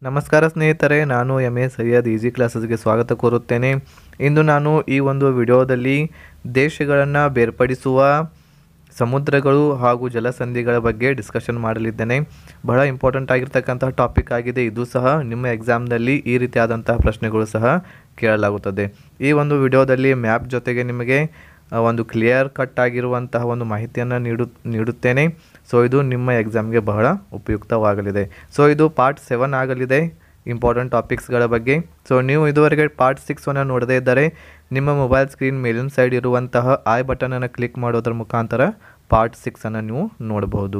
ನಮಸ್ಕಾರ ಸ್ನೇಹಿತರೆ, ನಾನು ಎ ಸೈಯದ್ ಈಸಿ ಕ್ಲಾಸಸ್ಗೆ ಸ್ವಾಗತ ಕೋರುತ್ತೇನೆ. ಇಂದು ನಾನು ಈ ಒಂದು ವಿಡಿಯೋದಲ್ಲಿ ದೇಶಗಳನ್ನು ಬೇರ್ಪಡಿಸುವ ಸಮುದ್ರಗಳು ಹಾಗೂ ಜಲಸಂಧಿಗಳ ಬಗ್ಗೆ ಡಿಸ್ಕಷನ್ ಮಾಡಲಿದ್ದೇನೆ. ಬಹಳ ಇಂಪಾರ್ಟೆಂಟ್ ಆಗಿರ್ತಕ್ಕಂತಹ ಟಾಪಿಕ್ ಆಗಿದೆ. ಇದು ಸಹ ನಿಮ್ಮ ಎಕ್ಸಾಮ್ನಲ್ಲಿ ಈ ರೀತಿಯಾದಂತಹ ಪ್ರಶ್ನೆಗಳು ಸಹ ಕೇಳಲಾಗುತ್ತದೆ. ಈ ಒಂದು ವಿಡಿಯೋದಲ್ಲಿ ಮ್ಯಾಪ್ ಜೊತೆಗೆ ನಿಮಗೆ ಒಂದು ಕ್ಲಿಯರ್ ಕಟ್ ಆಗಿರುವಂತಹ ಒಂದು ಮಾಹಿತಿಯನ್ನು ನೀಡುತ್ತೇನೆ. ಸೊ ಇದು ನಿಮ್ಮ ಎಕ್ಸಾಮ್ಗೆ ಬಹಳ ಉಪಯುಕ್ತವಾಗಲಿದೆ. ಸೊ ಇದು ಪಾರ್ಟ್ 7 ಆಗಲಿದೆ ಇಂಪಾರ್ಟೆಂಟ್ ಟಾಪಿಕ್ಸ್ಗಳ ಬಗ್ಗೆ. ಸೊ ನೀವು ಇದುವರೆಗೆ ಪಾರ್ಟ್ 6 ನೋಡದೇ ಇದ್ದರೆ ನಿಮ್ಮ ಮೊಬೈಲ್ ಸ್ಕ್ರೀನ್ ಮೇಲಿನ ಸೈಡ್ ಇರುವಂತಹ ಐ ಬಟನನ್ನು ಕ್ಲಿಕ್ ಮಾಡೋದ್ರ ಮುಖಾಂತರ ಪಾರ್ಟ್ 6 ನೀವು ನೋಡಬಹುದು.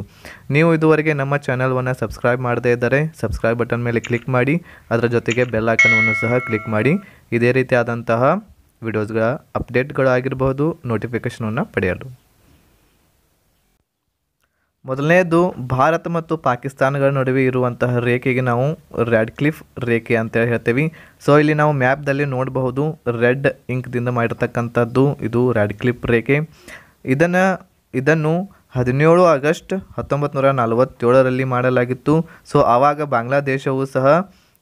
ನೀವು ಇದುವರೆಗೆ ನಮ್ಮ ಚಾನಲ್ವನ್ನು ಸಬ್ಸ್ಕ್ರೈಬ್ ಮಾಡದೇ ಇದ್ದರೆ ಸಬ್ಸ್ಕ್ರೈಬ್ ಬಟನ್ ಮೇಲೆ ಕ್ಲಿಕ್ ಮಾಡಿ, ಅದರ ಜೊತೆಗೆ ಬೆಲ್ ಐಕನನ್ನು ಸಹ ಕ್ಲಿಕ್ ಮಾಡಿ ಇದೇ ರೀತಿಯಾದಂತಹ ವಿಡಿಯೋಸ್ಗಳ ಅಪ್ಡೇಟ್ಗಳಾಗಿರಬಹುದು ನೋಟಿಫಿಕೇಷನನ್ನು ಪಡೆಯಲು. ಮೊದಲನೇದು ಭಾರತ ಮತ್ತು ಪಾಕಿಸ್ತಾನಗಳ ನಡುವೆ ಇರುವಂತಹ ರೇಖೆಗೆ ನಾವು ರ್ಯಾಡ್ಕ್ಲಿಫ್ ರೇಖೆ ಅಂತೇಳಿ ಹೇಳ್ತೀವಿ. ಸೊ ಇಲ್ಲಿ ನಾವು ಮ್ಯಾಪ್ದಲ್ಲಿ ನೋಡಬಹುದು, ರೆಡ್ ಇಂಕ್ದಿಂದ ಮಾಡಿರ್ತಕ್ಕಂಥದ್ದು ಇದು ರ್ಯಾಡ್ಕ್ಲಿಫ್ ರೇಖೆ. ಇದನ್ನು 17 ಆಗಸ್ಟ್ 1947ರಲ್ಲಿ ಮಾಡಲಾಗಿತ್ತು. ಸೊ ಆವಾಗ ಬಾಂಗ್ಲಾದೇಶವು ಸಹ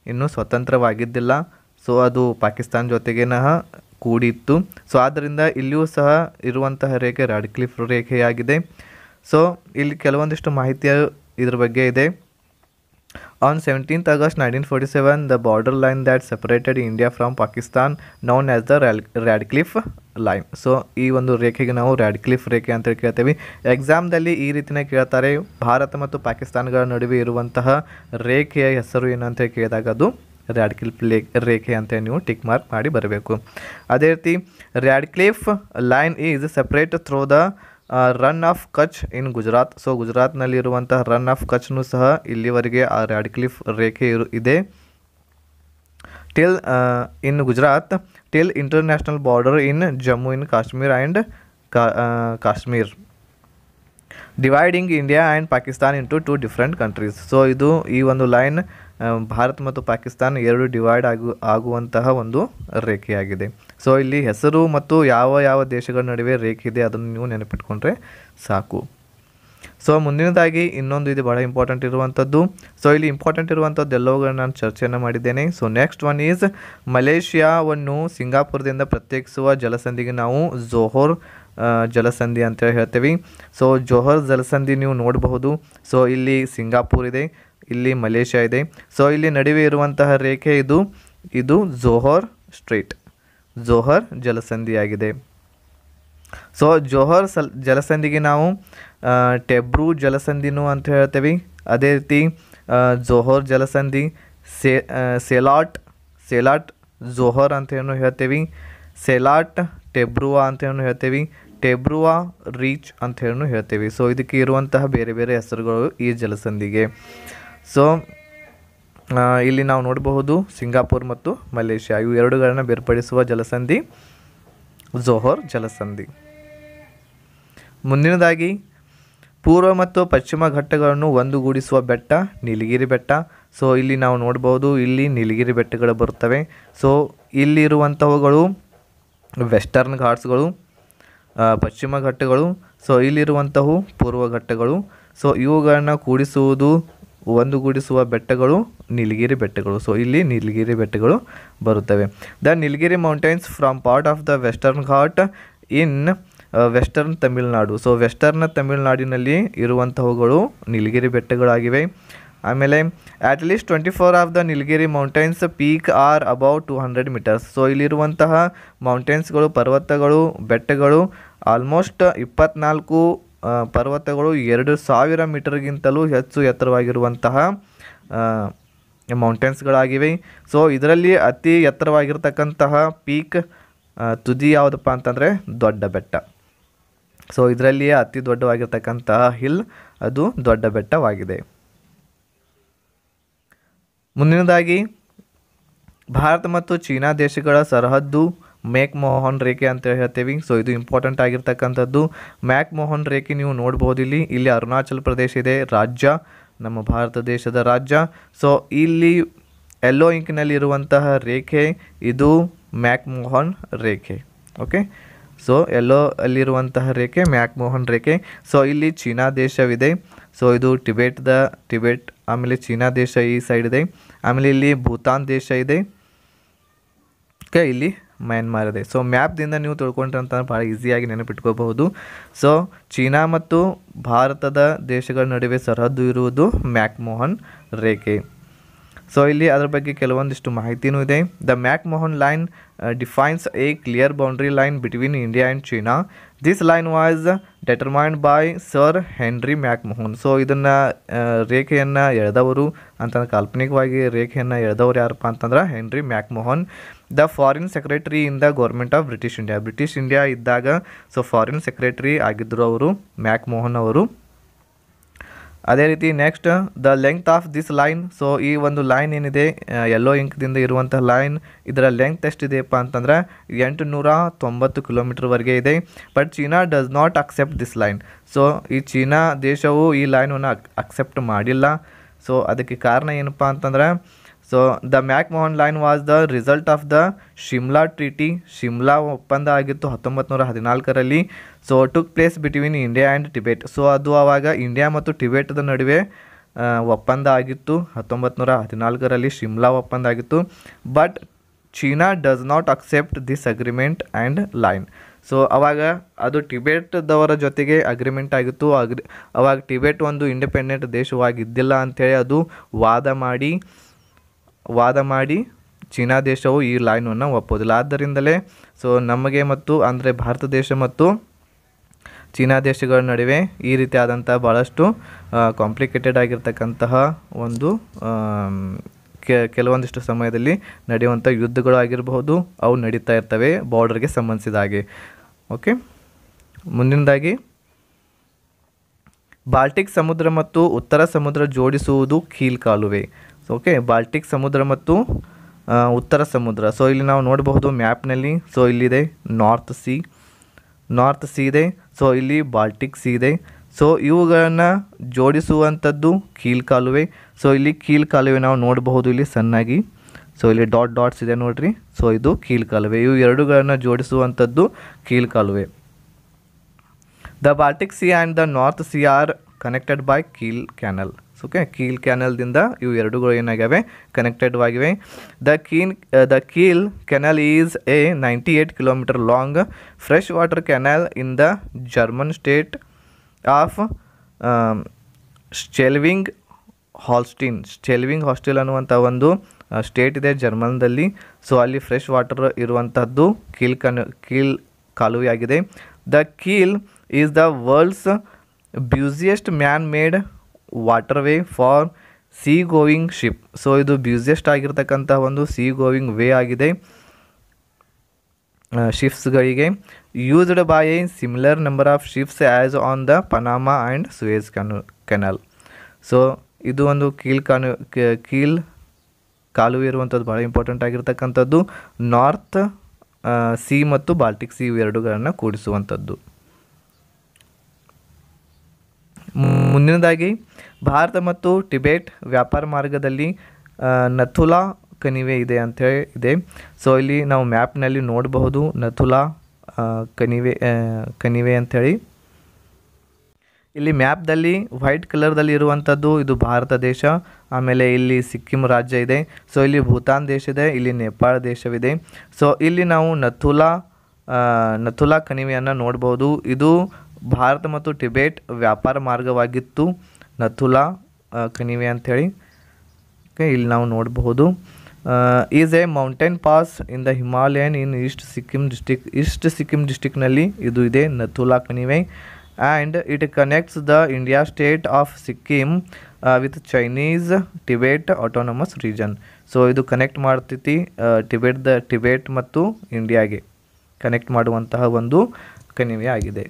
ಇನ್ನೂ ಸ್ವತಂತ್ರವಾಗಿದ್ದಿಲ್ಲ. ಸೊ ಅದು ಪಾಕಿಸ್ತಾನ ಜೊತೆಗೇನ ಕೂಡಿತ್ತು. ಸೊ ಆದ್ದರಿಂದ ಇಲ್ಲಿಯೂ ಸಹ ಇರುವಂತಹ ರೇಖೆ ರ್ಯಾಡ್ಕ್ಲಿಫ್ ರೇಖೆಯಾಗಿದೆ. ಸೊ ಇಲ್ಲಿ ಕೆಲವೊಂದಿಷ್ಟು ಮಾಹಿತಿಯ ಇದ್ರ ಬಗ್ಗೆ ಇದೆ. On 17th August 1947 the border line that separated India from Pakistan known as the Radcliffe line. So ಈ ಒಂದು ರೇಖೆಗೆ ನಾವು ರ್ಯಾಡ್ಕ್ಲಿಫ್ ರೇಖೆ ಅಂತ ಕೇಳ್ತೇವೆ. ಎಕ್ಸಾಮ್ದಲ್ಲಿ ಈ ರೀತಿಯೇ ಕೇಳ್ತಾರೆ, ಭಾರತ ಮತ್ತು ಪಾಕಿಸ್ತಾನಗಳ ನಡುವೆ ಇರುವಂತಹ ರೇಖೆಯ ಹೆಸರು ಏನು ಅಂತ ಕೇಳಿದಾಗ ಅದು ರ್ಯಾಡ್ಕ್ಲಿಫ್ ರೇಖೆ ಅಂತ ನೀವು ಟಿಕ್ ಮಾರ್ಕ್ ಮಾಡಿ ಬರಬೇಕು. ಅದೇ ರೀತಿ Radcliffe line is separate through the Rann of Kutch in Gujarat. So ಗುಜರಾತ್ನಲ್ಲಿರುವಂತಹ ರನ್ ಆಫ್ ಕಚ್ನು ಸಹ ಇಲ್ಲಿವರೆಗೆ ಆ ರ್ಯಾಡ್ಕ್ಲಿಫ್ ರೇಖೆ ಇದೆ. Till in Gujarat till international border in Jammu in Kashmir and Kashmir dividing India and Pakistan into 2 different countries. So ಇದು ಈ ಒಂದು ಲೈನ್ ಭಾರತ ಮತ್ತು ಪಾಕಿಸ್ತಾನ ಎರಡು ಡಿವೈಡ್ ಆಗುವಂತಹ ಒಂದು ರೇಖೆಯಾಗಿದೆ. ಸೊ ಇಲ್ಲಿ ಹೆಸರು ಮತ್ತು ಯಾವ ದೇಶಗಳ ನಡುವೆ ರೇಖೆ ಇದೆ ಅದನ್ನು ನೀವು ನೆನಪಿಟ್ಕೊಂಡ್ರೆ ಸಾಕು. ಸೊ ಮುಂದಿನದಾಗಿ ಇನ್ನೊಂದು ಇದು ಭಾಳ ಇಂಪಾರ್ಟೆಂಟ್ ಇರುವಂಥದ್ದು. ಸೊ ಇಲ್ಲಿ ಇಂಪಾರ್ಟೆಂಟ್ ಇರುವಂಥದ್ದು ಎಲ್ಲವುಗಳನ್ನ ನಾನು ಚರ್ಚೆಯನ್ನು ಮಾಡಿದ್ದೇನೆ. ಸೊ ನೆಕ್ಸ್ಟ್ ಒನ್ ಈಸ್ ಮಲೇಷಿಯಾವನ್ನು ಸಿಂಗಾಪುರದಿಂದ ಪ್ರತ್ಯೇಕಿಸುವ ಜಲಸಂಧಿಗೆ ನಾವು ಜೋಹರ್ ಜಲಸಂಧಿ ಅಂತೇಳಿ ಹೇಳ್ತೀವಿ. ಸೊ ಜೋಹರ್ ಜಲಸಂಧಿ ನೀವು ನೋಡಬಹುದು. ಸೊ ಇಲ್ಲಿ ಸಿಂಗಾಪುರ್ ಇದೆ, ಇಲ್ಲಿ ಮಲೇಷ್ಯಾ ಇದೆ. ಸೊ ಇಲ್ಲಿ ನಡುವೆ ಇರುವಂತಹ ರೇಖೆ ಇದು ಜೋಹರ್ ಸ್ಟ್ರೇಟ್, ಜೋಹರ್ ಜಲಸಂಧಿಯಾಗಿದೆ. ಸೊ ಜೋಹರ್ ಜಲಸಂಧಿಗೆ ನಾವು ಟೆಬ್ರೂ ಜಲಸಂಧಿನೂ ಅಂತ ಹೇಳ್ತೇವೆ. ಅದೇ ರೀತಿ ಜೋಹರ್ ಜಲಸಂಧಿ, ಸೆಲಾಟ್ ಜೋಹರ್ ಅಂತ ಏನು ಹೇಳ್ತೇವೆ, ಸೆಲಾಟ್ ಟೆಬ್ರುವಾ ಅಂತ ಏನು ಹೇಳ್ತೇವೆ, ಟೆಬ್ರುವಾ ರೀಚ್ ಅಂತ ಹೇಳಿ ಹೇಳ್ತೇವೆ. ಸೊ ಇದಕ್ಕೆ ಇರುವಂತಹ ಬೇರೆ ಬೇರೆ ಹೆಸರುಗಳು ಈ ಜಲಸಂಧಿಗೆ. ಸೊ ಇಲ್ಲಿ ನಾವು ನೋಡಬಹುದು ಸಿಂಗಾಪುರ್ ಮತ್ತು ಮಲೇಷ್ಯಾ ಇವು ಎರಡುಗಳನ್ನು ಬೇರ್ಪಡಿಸುವ ಜಲಸಂಧಿ ಜೋಹರ್ ಜಲಸಂಧಿ. ಮುಂದಿನದಾಗಿ ಪೂರ್ವ ಮತ್ತು ಪಶ್ಚಿಮ ಘಟ್ಟಗಳನ್ನು ಒಂದುಗೂಡಿಸುವ ಬೆಟ್ಟ ನೀಲಗಿರಿ ಬೆಟ್ಟ. ಸೊ ಇಲ್ಲಿ ನಾವು ನೋಡಬಹುದು, ಇಲ್ಲಿ ನೀಲಗಿರಿ ಬೆಟ್ಟಗಳು ಬರುತ್ತವೆ. ಸೊ ಇಲ್ಲಿರುವಂಥವುಗಳು ವೆಸ್ಟರ್ನ್ ಘಾಟ್ಸ್ಗಳು, ಪಶ್ಚಿಮ ಘಟ್ಟಗಳು. ಸೊ ಇಲ್ಲಿರುವಂಥವು ಪೂರ್ವ ಘಟ್ಟಗಳು. ಸೊ ಇವುಗಳನ್ನು ಒಂದುಗೂಡಿಸುವ ಬೆಟ್ಟಗಳು ನೀಲಗಿರಿ ಬೆಟ್ಟಗಳು. ಸೊ ಇಲ್ಲಿ ನೀಲಗಿರಿ ಬೆಟ್ಟಗಳು ಬರುತ್ತವೆ. The Nilgiri mountains from part of the western ghat in western Tamil Nadu. So western ತಮಿಳುನಾಡಿನಲ್ಲಿ ಇರುವಂತಹವುಗಳು ನೀಲಗಿರಿ ಬೆಟ್ಟಗಳಾಗಿವೆ. ಆಮೇಲೆ at least 24 of the Nilgiri mountains peak are above 200 metres. So ಇಲ್ಲಿರುವಂತಹ ಮೌಂಟೇನ್ಸ್ಗಳು, ಪರ್ವತಗಳು, ಬೆಟ್ಟಗಳು ಆಲ್ಮೋಸ್ಟ್ 24 ಪರ್ವತಗಳು 2000 ಮೀಟರ್ಗಿಂತಲೂ ಹೆಚ್ಚು ಎತ್ತರವಾಗಿರುವಂತಹ ಮೌಂಟೇನ್ಸ್ಗಳಾಗಿವೆ. ಸೊ ಇದರಲ್ಲಿ ಅತಿ ಎತ್ತರವಾಗಿರ್ತಕ್ಕಂತಹ ಪೀಕ್ ತುದಿ ಯಾವುದಪ್ಪ ಅಂತಂದರೆ ದೊಡ್ಡ ಬೆಟ್ಟ. ಸೊ ಇದರಲ್ಲಿಯೇ ಅತಿ ದೊಡ್ಡವಾಗಿರ್ತಕ್ಕಂತಹ ಹಿಲ್ ಅದು ದೊಡ್ಡ ಬೆಟ್ಟವಾಗಿದೆ. ಮುಂದಿನದಾಗಿ ಭಾರತ ಮತ್ತು ಚೀನಾ ದೇಶಗಳ ಸರಹದ್ದು ಮ್ಯಾಕ್ ಮೋಹನ್ ರೇಖೆ ಅಂತ ಹೇಳ್ತೀವಿ. ಸೊ ಇದು ಇಂಪಾರ್ಟೆಂಟ್ ಆಗಿರ್ತಕ್ಕಂಥದ್ದು. ಮ್ಯಾಕ್ ಮೋಹನ್ ರೇಖೆ ನೀವು ನೋಡ್ಬೋದು. ಇಲ್ಲಿ ಅರುಣಾಚಲ ಪ್ರದೇಶ ಇದೆ, ರಾಜ್ಯ, ನಮ್ಮ ಭಾರತ ದೇಶದ ರಾಜ್ಯ. ಸೊ ಇಲ್ಲಿ ಯೆಲ್ಲೋ ಇಂಕ್ನಲ್ಲಿ ಇರುವಂತಹ ರೇಖೆ ಇದು ಮ್ಯಾಕ್ ಮೋಹನ್ ರೇಖೆ. ಓಕೆ. ಸೊ ಎಲ್ಲೋ ಅಲ್ಲಿರುವಂತಹ ರೇಖೆ ಮ್ಯಾಕ್ಮೋಹನ್ ರೇಖೆ. ಸೊ ಇಲ್ಲಿ ಚೀನಾ ದೇಶವಿದೆ. ಸೊ ಇದು ಟಿಬೆಟ್ ಆಮೇಲೆ ಚೀನಾ ದೇಶ ಈ ಸೈಡ್ ಇದೆ. ಆಮೇಲೆ ಇಲ್ಲಿ ಭೂತಾನ್ ದೇಶ ಇದೆ. ಓಕೆ, ಇಲ್ಲಿ ಮ್ಯಾನ್ಮಾರ್ ಇದೆ. ಸೊ ಮ್ಯಾಪ್ದಿಂದ ನೀವು ತಿಳ್ಕೊಂಡ್ರೆ ಅಂತ ಭಾಳ ಈಸಿಯಾಗಿ ನೆನಪಿಟ್ಕೋಬಹುದು. ಸೊ ಚೀನಾ ಮತ್ತು ಭಾರತದ ದೇಶಗಳ ನಡುವೆ ಸರಹದ್ದು ಇರುವುದು ಮ್ಯಾಕ್ಮೋಹನ್ ರೇಖೆ. ಸೊ ಇಲ್ಲಿ ಅದರ ಬಗ್ಗೆ ಕೆಲವೊಂದಿಷ್ಟು ಮಾಹಿತಿನೂ ಇದೆ. The McMahon line defines a clear boundary line between India and China. This line was determined by sir Henry McMahon. So ಇದನ್ನು ರೇಖೆಯನ್ನು ಎಳೆದವರು ಅಂತ ಕಾಲ್ಪನಿಕವಾಗಿ ರೇಖೆಯನ್ನು ಎಳೆದವರು ಯಾರಪ್ಪ ಅಂತಂದ್ರೆ Henry McMahon, the foreign secretary in the government of British India. British India ಇದ್ದಾಗ ಸೊ ಫಾರಿನ್ ಸೆಕ್ರೆಟರಿ ಆಗಿದ್ದರು ಅವರು, ಮ್ಯಾಕ್ಮೋಹನ್ ಅವರು. ಅದೇ ರೀತಿ next the length of this line. So ಈ ಒಂದು ಲೈನ್ ಏನಿದೆ ಯೆಲ್ಲೋ ಇಂಕ್ದಿಂದ ಇರುವಂಥ ಲೈನ್, ಇದರ ಲೆಂಗ್ತ್ ಎಷ್ಟಿದೆಯಪ್ಪ ಅಂತಂದ್ರೆ 890 ಕಿಲೋಮೀಟರ್ವರೆಗೆ ಇದೆ. But China does not accept this line. So ಈ ಚೀನಾ ದೇಶವು ಈ ಲೈನನ್ನು ಅಕ್ಸೆಪ್ಟ್ ಮಾಡಿಲ್ಲ. ಸೊ ಅದಕ್ಕೆ ಕಾರಣ ಏನಪ್ಪ ಅಂತಂದ್ರೆ so the McMahon line was the result of the Shimla treaty. Shimla ಒಪ್ಪಂದ ಆಗಿತ್ತು 1914ರಲ್ಲಿ. So took place between India and Tibet. So ಅದು ಆವಾಗ ಇಂಡಿಯಾ ಮತ್ತು ಟಿಬೆಟ್ದ ನಡುವೆ ಒಪ್ಪಂದ ಆಗಿತ್ತು 1914ರಲ್ಲಿ ಶಿಮ್ಲಾ ಒಪ್ಪಂದ ಆಗಿತ್ತು. But China does not accept this agreement and line. So ಅವಾಗ ಅದು ಟಿಬೆಟ್ದವರ ಜೊತೆಗೆ ಅಗ್ರಿಮೆಂಟ್ ಆಗಿತ್ತು. ಅವಾಗ ಟಿಬೆಟ್ ಒಂದು ಇಂಡಿಪೆಂಡೆಂಟ್ ದೇಶವಾಗಿದ್ದಿಲ್ಲ ಅಂಥೇಳಿ ಅದು ವಾದ ಮಾಡಿ ಚೀನಾ ದೇಶವು ಈ ಲೈನನ್ನು ಒಪ್ಪೋದಿಲ್ಲ. ಆದ್ದರಿಂದಲೇ ಸೊ ನಮಗೆ ಮತ್ತು ಅಂದರೆ ಭಾರತ ದೇಶ ಮತ್ತು ಚೀನಾ ದೇಶಗಳ ನಡುವೆ ಈ ರೀತಿಯಾದಂಥ ಭಾಳಷ್ಟು ಕಾಂಪ್ಲಿಕೇಟೆಡ್ ಆಗಿರ್ತಕ್ಕಂತಹ ಒಂದು ಕೆಲವೊಂದಿಷ್ಟು ಸಮಯದಲ್ಲಿ ನಡೆಯುವಂಥ ಯುದ್ಧಗಳು ಆಗಿರಬಹುದು, ಅವು ನಡೀತಾ ಇರ್ತವೆ ಬಾರ್ಡರ್ಗೆ ಸಂಬಂಧಿಸಿದ ಹಾಗೆ. ಓಕೆ, ಮುಂದಿನದಾಗಿ ಬಾಲ್ಟಿಕ್ ಸಮುದ್ರ ಮತ್ತು ಉತ್ತರ ಸಮುದ್ರ ಜೋಡಿಸುವುದು ಕೀಲ್ ಕಾಲುವೆ. ಓಕೆ, ಬಾಲ್ಟಿಕ್ ಸಮುದ್ರ ಮತ್ತು ಉತ್ತರ ಸಮುದ್ರ. ಸೊ ಇಲ್ಲಿ ನಾವು ನೋಡಬಹುದು ಮ್ಯಾಪ್ನಲ್ಲಿ. ಸೊ ಇಲ್ಲಿದೆ ನಾರ್ತ್ ಸಿ ಇದೆ. ಸೊ ಇಲ್ಲಿ ಬಾಲ್ಟಿಕ್ ಸಿ ಇದೆ. ಸೊ ಇವುಗಳನ್ನು ಜೋಡಿಸುವಂಥದ್ದು ಕೀಲ್ ಕಾಲುವೆ. ಸೊ ಇಲ್ಲಿ ಕೀಲ್ ಕಾಲುವೆ ನಾವು ನೋಡಬಹುದು ಇಲ್ಲಿ ಸಣ್ಣಾಗಿ. ಸೊ ಇಲ್ಲಿ ಡಾಟ್ಸ್ ಇದೆ ನೋಡ್ರಿ. ಸೊ ಇದು ಕೀಲ್ ಕಾಲುವೆ. ಇವು ಎರಡುಗಳನ್ನು ಜೋಡಿಸುವಂಥದ್ದು ಕೀಲ್ ಕಾಲುವೆ. The Baltic sea and the north sea are connected by Kiel canal. Okay, Kiel ಕ್ಯಾನಲ್ದಿಂದ ಇವು ಎರಡುಗಳು ಏನಾಗಿವೆ ಕನೆಕ್ಟೆಡ್ ಆಗಿವೆ. The Kiel canal is a 98 kilometre long fresh water canal in the German state of Schleswig Holstein ಅನ್ನುವಂಥ ಒಂದು state ಇದೆ ಜರ್ಮನ್ದಲ್ಲಿ. So ಅಲ್ಲಿ ಫ್ರೆಶ್ ವಾಟರ್ ಇರುವಂಥದ್ದು ಕೀಲ್ ಕಾಲುವೆ ಆಗಿದೆ. The Kiel is the world's busiest man made water for sea going ship. So ಇದು busiest ಆಗಿರ್ತಕ್ಕಂಥ ಒಂದು ಸಿ ಗೋಯಿಂಗ್ ವೇ ಆಗಿದೆ ಶಿಪ್ಸ್ಗಳಿಗೆ. Used by a similar number of ships as on the Panama and Suez canal. So ಇದು ಒಂದು Kiel ಕಾಲುವೆ ಇರುವಂಥದ್ದು ಭಾಳ ಇಂಪಾರ್ಟೆಂಟ್ ಆಗಿರ್ತಕ್ಕಂಥದ್ದು. ನಾರ್ತ್ ಸಿ ಮತ್ತು ಬಾಲ್ಟಿಕ್ ಸಿ ಇವೆರಡುಗಳನ್ನು ಕೂಡಿಸುವಂಥದ್ದು. ಮುಂದಿನದಾಗಿ ಭಾರತ ಮತ್ತು ಟಿಬೆಟ್ ವ್ಯಾಪಾರ ಮಾರ್ಗದಲ್ಲಿ ನಥುಲಾ ಕಣಿವೆ ಇದೆ ಅಂಥೇಳಿ ಇದೆ. ಸೊ ಇಲ್ಲಿ ನಾವು ಮ್ಯಾಪ್ನಲ್ಲಿ ನೋಡಬಹುದು ನಥುಲಾ ಕಣಿವೆ ಅಂಥೇಳಿ. ಇಲ್ಲಿ ಮ್ಯಾಪ್ದಲ್ಲಿ ವೈಟ್ ಕಲರ್ದಲ್ಲಿ ಇರುವಂಥದ್ದು ಇದು ಭಾರತ ದೇಶ. ಆಮೇಲೆ ಇಲ್ಲಿ ಸಿಕ್ಕಿಂ ರಾಜ್ಯ ಇದೆ. ಸೊ ಇಲ್ಲಿ ಭೂತಾನ್ ದೇಶ ಇದೆ, ಇಲ್ಲಿ ನೇಪಾಳ ದೇಶವಿದೆ. ಸೊ ಇಲ್ಲಿ ನಾವು ನಥುಲಾ ಕಣಿವೆಯನ್ನು ನೋಡ್ಬೋದು. ಇದು ಭಾರತ ಮತ್ತು ಟಿಬೆಟ್ ವ್ಯಾಪಾರ ಮಾರ್ಗವಾಗಿತ್ತು ನಥುಲಾ ಕಣಿವೆ ಅಂಥೇಳಿ. ಓಕೆ, ಇಲ್ಲಿ ನಾವು ನೋಡಬಹುದು. Is a mountain pass in the Himalayan in east Sikkim ಡಿಸ್ಟಿಕ್ನಲ್ಲಿ ಇದು ಇದೆ ನಥುಲಾ ಕಣಿವೆ. And it connects the India state of Sikkim with Chinese Tibet autonomous region. So ಇದು ಕನೆಕ್ಟ್ ಮಾಡ್ತೈತಿ ಟಿಬೆಟ್ ಮತ್ತು ಇಂಡಿಯಾಗೆ ಕನೆಕ್ಟ್ ಮಾಡುವಂತಹ ಒಂದು ಕಣಿವೆ ಆಗಿದೆ.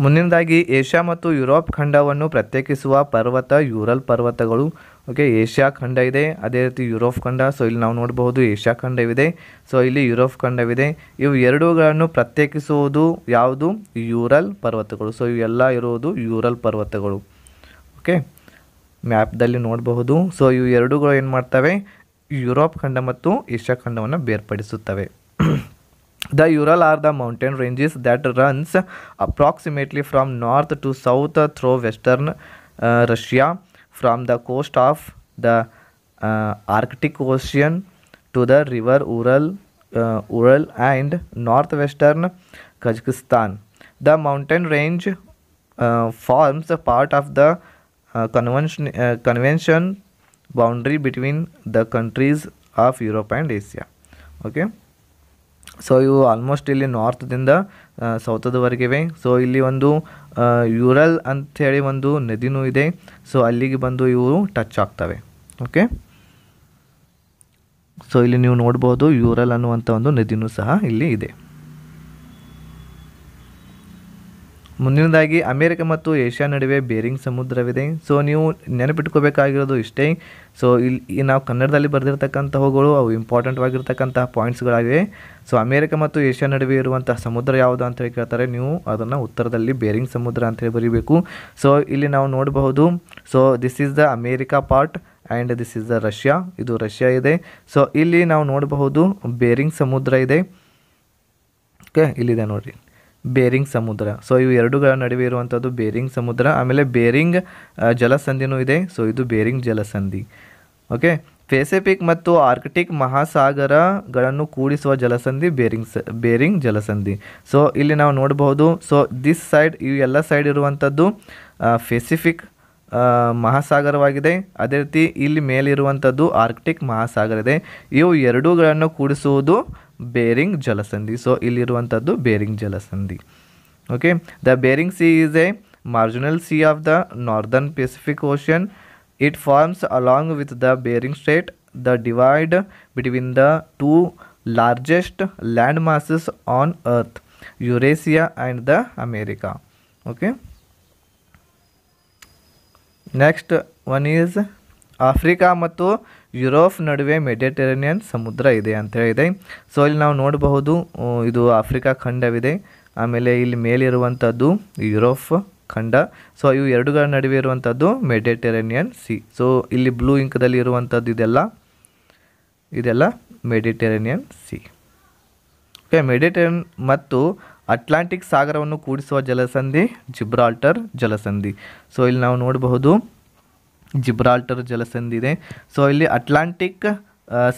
ಮುಂದಿನದಾಗಿ ಏಷ್ಯಾ ಮತ್ತು ಯುರೋಪ್ ಖಂಡವನ್ನು ಪ್ರತ್ಯೇಕಿಸುವ ಪರ್ವತ ಯೂರಲ್ ಪರ್ವತಗಳು. ಓಕೆ, ಏಷ್ಯಾ ಖಂಡ ಇದೆ, ಅದೇ ರೀತಿ ಯುರೋಪ್ ಖಂಡ. ಸೊ ಇಲ್ಲಿ ನಾವು ನೋಡಬಹುದು ಏಷ್ಯಾ ಖಂಡವಿದೆ, ಸೊ ಇಲ್ಲಿ ಯುರೋಪ್ ಖಂಡವಿದೆ. ಇವು ಎರಡೂಗಳನ್ನು ಪ್ರತ್ಯೇಕಿಸುವುದು ಯಾವುದು? ಯೂರಲ್ ಪರ್ವತಗಳು. ಸೊ ಇವೆಲ್ಲ ಇರುವುದು ಯೂರಲ್ ಪರ್ವತಗಳು. ಓಕೆ, ಮ್ಯಾಪ್ದಲ್ಲಿ ನೋಡಬಹುದು. ಸೊ ಇವು ಎರಡೂಗಳು ಏನು ಮಾಡ್ತವೆ? ಯುರೋಪ್ ಖಂಡ ಮತ್ತು Asia ಖಂಡವನ್ನು ಬೇರ್ಪಡಿಸುತ್ತವೆ. The Ural are the mountain ranges that runs approximately from north to south through western Russia, from the coast of the Arctic Ocean to the river Ural and northwestern Kazakhstan. The mountain range forms a part of the convention boundary between the countries of Europe and Asia. Okay. So ಇವು almost ಇಲ್ಲಿ ನಾರ್ತ್ದಿಂದ ಸೌತದವರೆಗಿವೆ. So ಇಲ್ಲಿ ಒಂದು ಯುರಲ್ ಅಂಥೇಳಿ ಒಂದು ನದಿನೂ ಇದೆ. So ಅಲ್ಲಿಗೆ ಬಂದು ಇವು ಟಚ್ ಆಗ್ತವೆ. ಓಕೆ, ಸೊ ಇಲ್ಲಿ ನೀವು ನೋಡ್ಬೋದು ಯುರಲ್ ಅನ್ನುವಂಥ ಒಂದು ನದಿನೂ ಸಹ ಇಲ್ಲಿ ಇದೆ. ಮುಂದಿನದಾಗಿ ಅಮೇರಿಕ ಮತ್ತು ಏಷ್ಯಾ ನಡುವೆ ಬೇರಿಂಗ್ ಸಮುದ್ರವಿದೆ. ಸೊ ನೀವು ನೆನಪಿಟ್ಕೋಬೇಕಾಗಿರೋದು ಇಷ್ಟೇ. ಸೊ ಇಲ್ಲಿ ನಾವು ಕನ್ನಡದಲ್ಲಿ ಬರೆದಿರ್ತಕ್ಕಂಥವುಗಳು ಅವು ಇಂಪಾರ್ಟೆಂಟ್ವಾಗಿರ್ತಕ್ಕಂತಹ ಪಾಯಿಂಟ್ಸ್ಗಳಾಗಿವೆ. ಸೊ ಅಮೇರಿಕ ಮತ್ತು ಏಷ್ಯಾ ನಡುವೆ ಇರುವಂತಹ ಸಮುದ್ರ ಯಾವುದು ಅಂತೇಳಿ ಕೇಳ್ತಾರೆ, ನೀವು ಅದನ್ನು ಉತ್ತರದಲ್ಲಿ ಬೇರಿಂಗ್ ಸಮುದ್ರ ಅಂತೇಳಿ ಬರೀಬೇಕು. ಸೊ ಇಲ್ಲಿ ನಾವು ನೋಡಬಹುದು. So this is the America part and this is the Russia. ಇದು ರಷ್ಯಾ ಇದೆ. ಸೊ ಇಲ್ಲಿ ನಾವು ನೋಡಬಹುದು ಬೇರಿಂಗ್ ಸಮುದ್ರ ಇದೆ. ಓಕೆ, ಇಲ್ಲಿದೆ ನೋಡಿರಿ ಬೇರಿಂಗ್ ಸಮುದ್ರ. ಸೊ ಇವು ಎರಡುಗಳ ನಡುವೆ ಇರುವಂಥದ್ದು ಬೇರಿಂಗ್ ಸಮುದ್ರ. ಆಮೇಲೆ ಬೇರಿಂಗ್ ಜಲಸಂಧಿನೂ ಇದೆ. ಸೊ ಇದು ಬೇರಿಂಗ್ ಜಲಸಂಧಿ. ಓಕೆ, ಪೆಸಿಫಿಕ್ ಮತ್ತು ಆರ್ಕ್ಟಿಕ್ ಮಹಾಸಾಗರಗಳನ್ನು ಕೂಡಿಸುವ ಜಲಸಂಧಿ ಬೇರಿಂಗ್ ಜಲಸಂಧಿ. ಸೊ ಇಲ್ಲಿ ನಾವು ನೋಡಬಹುದು. ಸೊ ದಿಸ್ ಸೈಡ್, ಇವು ಎಲ್ಲ ಸೈಡ್ ಇರುವಂಥದ್ದು ಪೆಸಿಫಿಕ್ ಮಹಾಸಾಗರವಾಗಿದೆ. ಅದೇ ರೀತಿ ಇಲ್ಲಿ ಮೇಲಿರುವಂಥದ್ದು ಆರ್ಕ್ಟಿಕ್ ಮಹಾಸಾಗರ ಇದೆ. ಇವು ಎರಡೂಗಳನ್ನು ಕೂಡಿಸುವುದು ಬೇರಿಂಗ್ ಜಲಸಂಧಿ. ಸೊ ಇಲ್ಲಿರುವಂಥದ್ದು ಬೇರಿಂಗ್ ಜಲಸಂಧಿ. Okay, the Bering sea is a marginal sea of the northern Pacific ocean. It forms along with the Bering strait the divide between the two largest land masses on earth, Eurasia and the America. Okay, next one is Africa ಮತ್ತು Europe ನಡುವೆ Mediterranean ಸಮುದ್ರ ಇದೆ ಅಂತ ಹೇಳಿದೆ. So ಇಲ್ಲಿ ನಾವು ನೋಡಬಹುದು ಇದು ಆಫ್ರಿಕಾ ಖಂಡವಿದೆ. ಆಮೇಲೆ ಇಲ್ಲಿ ಮೇಲಿರುವಂಥದ್ದು ಯುರೋಪ್ ಖಂಡ. ಸೊ ಇವು ಎರಡುಗಳ ನಡುವೆ ಇರುವಂಥದ್ದು ಮೆಡಿಟರೇನಿಯನ್ ಸಿ. ಸೊ ಇಲ್ಲಿ ಬ್ಲೂ ಇಂಕ್ದಲ್ಲಿ ಇರುವಂಥದ್ದು ಇದೆಲ್ಲ ಮೆಡಿಟರೇನಿಯನ್ ಸಿ. ಓಕೆ, ಮೆಡಿಟರೇನಿಯನ್ ಮತ್ತು ಅಟ್ಲಾಂಟಿಕ್ ಸಾಗರವನ್ನು ಕೂಡಿಸುವ ಜಲಸಂಧಿ ಜಿಬ್ರಾಲ್ಟರ್ ಜಲಸಂಧಿ. ಸೊ ಇಲ್ಲಿ ನಾವು ನೋಡಬಹುದು ಜಿಬ್ರಾಲ್ಟರ್ ಜಲಸಂಧಿ ಇದೆ. ಸೊ ಇಲ್ಲಿ ಅಟ್ಲಾಂಟಿಕ್